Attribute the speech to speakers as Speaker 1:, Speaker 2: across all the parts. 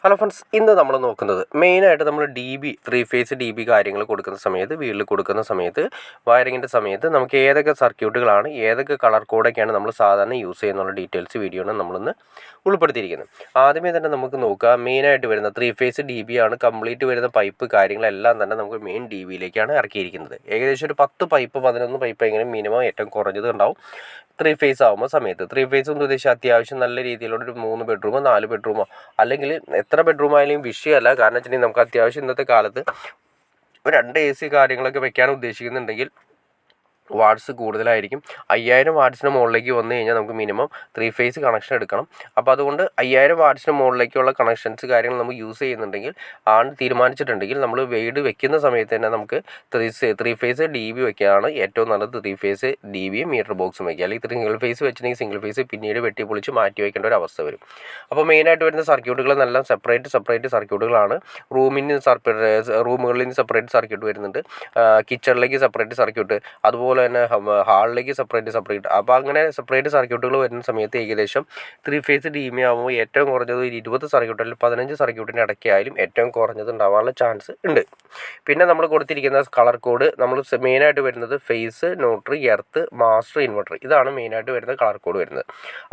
Speaker 1: Hello friends, ഇന്ന് നമ്മൾ നോക്കുന്നത് മെയിനായിട്ട് നമ്മൾ ത്രീ ഫേസ് കാര്യങ്ങൾ കൊടുക്കുന്ന സമയത്ത്, വീട്ടിൽ കൊടുക്കുന്ന സമയത്ത്, വയറിങ്ങിൻ്റെ സമയത്ത് നമുക്ക് ഏതൊക്കെ സർക്യൂട്ടുകളാണ്, ഏതൊക്കെ കളർ കോഡൊക്കെയാണ് നമ്മൾ സാധാരണ യൂസ് ചെയ്യുന്നുള്ള ഡീറ്റെയിൽസ് വീഡിയോ ആണ് നമ്മളിന്ന് ഉൾപ്പെടുത്തിയിരിക്കുന്നത്. ആദ്യമേ തന്നെ നമുക്ക് നോക്കാം, മെയിനായിട്ട് വരുന്ന ത്രീ ഫേസ് ആണ് കംപ്ലീറ്റ് വരുന്ന പൈപ്പ് കാര്യങ്ങളെല്ലാം തന്നെ നമുക്ക് മെയിൻ യിലേക്കാണ് ഇറക്കിയിരിക്കുന്നത്. ഏകദേശം ഒരു 10 പൈപ്പ് 11 പൈപ്പ് എങ്കിലും മിനിമം ഏറ്റവും കുറഞ്ഞത് ഉണ്ടാവും ത്രീ ഫേസ് ആകുമ്പോൾ സമയത്ത്. ത്രീ ഫേസ് എന്ന് ഉദ്ദേശിച്ചാൽ അത്യാവശ്യം നല്ല രീതിയിലുള്ള ഒരു 3 ബെഡ്റൂമോ 4 ബെഡ്റൂമോ അല്ലെങ്കിൽ എത്ര ബെഡ്റൂം ആയാലും വിഷയമല്ല. കാരണം വെച്ചിട്ടുണ്ടെങ്കിൽ നമുക്ക് അത്യാവശ്യം ഇന്നത്തെ കാലത്ത് ഒരു 2 AC കാര്യങ്ങളൊക്കെ വെക്കാൻ ഉദ്ദേശിക്കുന്നുണ്ടെങ്കിൽ വാട്ട്സ് കൂടുതലായിരിക്കും. 5000 വാട്ട്സിന് മുകളിലേക്ക് വന്നു കഴിഞ്ഞാൽ നമുക്ക് മിനിമം ത്രീ ഫേസ് കണക്ഷൻ എടുക്കണം. അപ്പോൾ അതുകൊണ്ട് 5000 വാട്ട്സിന് മുകളിലേക്കുള്ള കണക്ഷൻസ് കാര്യങ്ങൾ നമുക്ക് യൂസ് ചെയ്യുന്നുണ്ടെങ്കിൽ ആണ് തീരുമാനിച്ചിട്ടുണ്ടെങ്കിൽ നമ്മൾ വീട് വെക്കുന്ന സമയത്ത് തന്നെ നമുക്ക് ത്രീ ഫേസ് വെക്കുകയാണ് ഏറ്റവും നല്ലത്. ത്രീ ഫേസ് മീറ്റർ ബോക്സും വയ്ക്കുക. അല്ലെങ്കിൽ സിംഗിൾ ഫേസ് വെച്ചിട്ടുണ്ടെങ്കിൽ സിംഗിൾ ഫേസ് പിന്നീട് വെട്ടിപ്പൊളിച്ച് മാറ്റി വയ്ക്കേണ്ട ഒരു അവസ്ഥ വരും. അപ്പോൾ മെയിനായിട്ട് വരുന്ന സർക്യൂട്ടുകൾ നല്ല സെപ്പറേറ്റ് സർക്യൂട്ടുകളാണ്. റൂമുകളിൽ നിന്ന് സെപ്പറേറ്റ് സർക്യൂട്ട് വരുന്നുണ്ട്. കിച്ചണിലേക്ക് സെപ്പറേറ്റ് സർക്യൂട്ട്, അതുപോലെ തന്നെ ഹാളിലേക്ക് സെപ്പറേറ്റ്. അപ്പോൾ അങ്ങനെ സെപ്പറേറ്റ് സർക്യൂട്ടുകൾ വരുന്ന സമയത്ത് ഏകദേശം ത്രീ ഫേസ് ആകുമ്പോൾ ഏറ്റവും കുറഞ്ഞത് ഒരു 20 സർക്യൂട്ട് അല്ലെങ്കിൽ 15 സർക്യൂട്ടിൻ്റെ ഇടയ്ക്കായാലും ഏറ്റവും കുറഞ്ഞത് ഉണ്ടാവാനുള്ള ചാൻസ് ഉണ്ട്. പിന്നെ നമ്മൾ കൊടുത്തിരിക്കുന്ന കളർ കോഡ് നമ്മൾ മെയിനായിട്ട് വരുന്നത് phase, neutral, earth, master, inverter, ഇതാണ് മെയിനായിട്ട് വരുന്ന കളർ കോഡ് വരുന്നത്.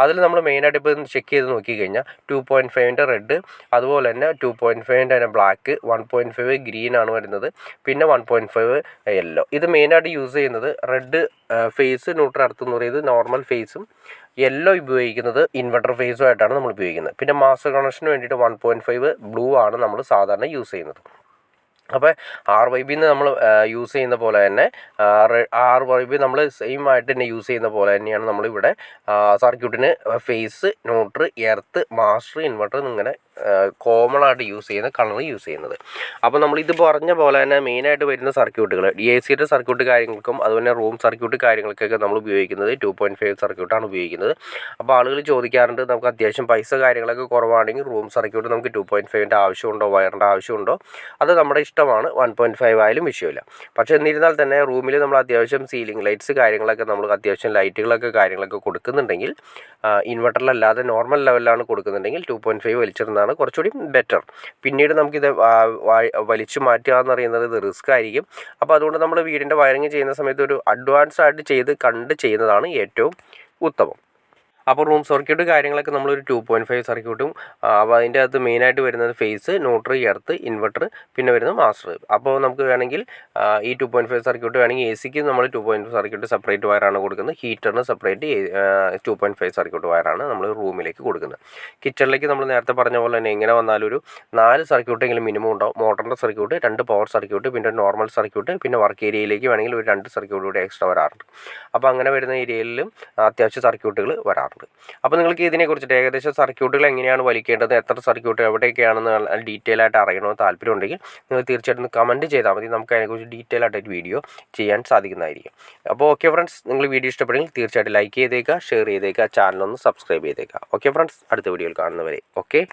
Speaker 1: അതിൽ നമ്മൾ മെയിനായിട്ട് ഇപ്പോൾ ചെക്ക് ചെയ്ത് നോക്കിക്കഴിഞ്ഞാൽ 2.5ൻ്റെ റെഡ്, അതുപോലെ തന്നെ 2.5ൻ്റെ തന്നെ ബ്ലാക്ക്, 1.5 ഗ്രീൻ ആണ് വരുന്നത്, പിന്നെ 1.5 യെല്ലോ. ഇത് മെയിനായിട്ട് യൂസ് ചെയ്യുന്നത് റെഡ് ഫേസ്, ന്യൂട്രൽ, എർത്ത് എന്ന് പറയുന്നത് നോർമൽ ഫേസും, യെല്ലോ ഉപയോഗിക്കുന്നത് ഇൻവെർട്ടർ ഫേസും ആയിട്ടാണ് നമ്മൾ ഉപയോഗിക്കുന്നത്. പിന്നെ മാസ്റ്റർ കണക്ഷന് വേണ്ടിയിട്ട് 1.5 ബ്ലൂ ആണ് നമ്മൾ സാധാരണ യൂസ് ചെയ്യുന്നത്. അപ്പോൾ RYB നമ്മൾ യൂസ് ചെയ്യുന്ന പോലെ തന്നെ RYB നമ്മൾ സെയിം ആയിട്ട് തന്നെ യൂസ് ചെയ്യുന്ന പോലെ തന്നെയാണ് നമ്മളിവിടെ സർക്യൂട്ടിന് phase, neutral, earth, master, inverter എന്നിങ്ങനെ കോമൺ ആയിട്ട് യൂസ് ചെയ്യുന്ന കളർ യൂസ് ചെയ്യുന്നത്. അപ്പോൾ നമ്മളിത് പറഞ്ഞ പോലെ തന്നെ മെയിനായിട്ട് വരുന്ന സർക്യൂട്ടുകൾ AC സർക്യൂട്ട് കാര്യങ്ങൾക്കും അതുപോലെ റൂം സർക്യൂട്ട് കാര്യങ്ങൾക്കൊക്കെ നമ്മൾ ഉപയോഗിക്കുന്നത് 2.5 സർക്യൂട്ടാണ് ഉപയോഗിക്കുന്നത്. അപ്പോൾ ആളുകൾ ചോദിക്കാറുണ്ട്, നമുക്ക് അത്യാവശ്യം പൈസ കാര്യങ്ങളൊക്കെ കുറവാണെങ്കിൽ റൂം സർക്യൂട്ട് നമുക്ക് 2.5ൻ്റെ ആവശ്യമുണ്ടോ, വയറിൻ്റെ ആവശ്യമുണ്ടോ? അത് നമ്മുടെ ഇഷ്ടമാണ്. 1.5 ആയാലും വിഷയമില്ല. പക്ഷേ എന്നിരുന്നാൽ തന്നെ റൂമിൽ നമ്മൾ അത്യാവശ്യം സീലിംഗ് ലൈറ്റ്സ് കാര്യങ്ങളൊക്കെ നമ്മൾ അത്യാവശ്യം ലൈറ്റുകളൊക്കെ കാര്യങ്ങളൊക്കെ കൊടുക്കുന്നുണ്ടെങ്കിൽ, ഇൻവെർട്ടറിലല്ലാതെ നോർമൽ ലെവലിലാണ് കൊടുക്കുന്നുണ്ടെങ്കിൽ 2.5 വലിച്ചിരുന്നതാണ് കുറച്ചുകൂടി ബെറ്റർ. പിന്നീട് നമുക്കിത് വലിച്ചു മാറ്റുക എന്ന് പറയുന്നത് ഇത് റിസ്ക് ആയിരിക്കും. അപ്പോൾ അതുകൊണ്ട് നമ്മൾ വീടിൻ്റെ വയറിങ് ചെയ്യുന്ന സമയത്ത് ഒരു അഡ്വാൻസ് ആയിട്ട് ചെയ്യുന്നതാണ് ഏറ്റവും ഉത്തമം. അപ്പോൾ റൂം സർക്യൂട്ട് കാര്യങ്ങളൊക്കെ നമ്മളൊരു 2.5 സർക്യൂട്ടും, അപ്പോൾ അതിൻ്റെ അകത്ത് മെയിനായിട്ട് വരുന്നത് ഫേസ്, ന്യൂട്രൽ, എർത്ത്, ഇൻവെർട്ടർ, പിന്നെ വരുന്നത് മാസ്റ്റർ. അപ്പോൾ നമുക്ക് വേണമെങ്കിൽ ഈ 2.5 സർക്യൂട്ട് വേണമെങ്കിൽ AC നമ്മൾ 2.5 സർക്യൂട്ട് സെപ്പറേറ്റ് വയറാണ് കൊടുക്കുന്നത്. ഹീറ്ററിന് സെപ്പറേറ്റ് 2.5 സർക്യൂട്ട് വയറാണ് നമ്മൾ റൂമിലേക്ക് കൊടുക്കുന്നത്. കിച്ചണിലേക്ക് നമ്മൾ നേരത്തെ പറഞ്ഞ പോലെ തന്നെ എങ്ങനെ വന്നാലും ഒരു 4 സർക്യൂട്ടെങ്കിലും മിനിമം ഉണ്ടാവും. മോട്ടറിൻ്റെ സർക്യൂട്ട്, 2 പവർ സർക്യൂട്ട്, പിന്നെ നോർമൽ സർക്യൂട്ട്, പിന്നെ വർക്ക് ഏരിയയിലേക്ക് വേണമെങ്കിൽ ഒരു 2 സർക്യൂട്ട് കൂടി എക്സ്ട്രാ വരാറുണ്ട്. അപ്പോൾ അങ്ങനെ വരുന്ന ഏരിയയിലും അത്യാവശ്യം സർക്യൂട്ടുകൾ വരാറുണ്ട്. അപ്പോൾ നിങ്ങൾക്ക് ഇതിനെക്കുറിച്ചിട്ട് ഏകദേശം സർക്യൂട്ടുകൾ എങ്ങനെയാണ് വലിക്കേണ്ടത്, എത്ര സർക്യൂട്ട് എവിടെയൊക്കെയാണെന്ന് ഡീറ്റെയിൽ ആയിട്ട് അറിയണമെന്ന് താല്പര്യമുണ്ടെങ്കിൽ നിങ്ങൾ തീർച്ചയായിട്ടും കമൻറ്റ് ചെയ്താൽ മതി. നമുക്ക് അതിനെക്കുറിച്ച് ഡീറ്റെയിൽ ആയിട്ട് വീഡിയോ ചെയ്യാൻ സാധിക്കുന്നതായിരിക്കും. അപ്പോൾ ഓക്കെ ഫ്രണ്ട്സ്, നിങ്ങൾ വീഡിയോ ഇഷ്ടപ്പെടുമെങ്കിൽ തീർച്ചയായിട്ടും ലൈക്ക് ചെയ്തേക്കുക, ഷെയർ ചെയ്തേക്കുക, ചാനലൊന്ന് സബ്സ്ക്രൈബ് ചെയ്തേക്കുക. ഓക്കെ ഫ്രണ്ട്സ്, അടുത്ത വീഡിയോയിൽ കാണുന്നവരെ ഓക്കെ.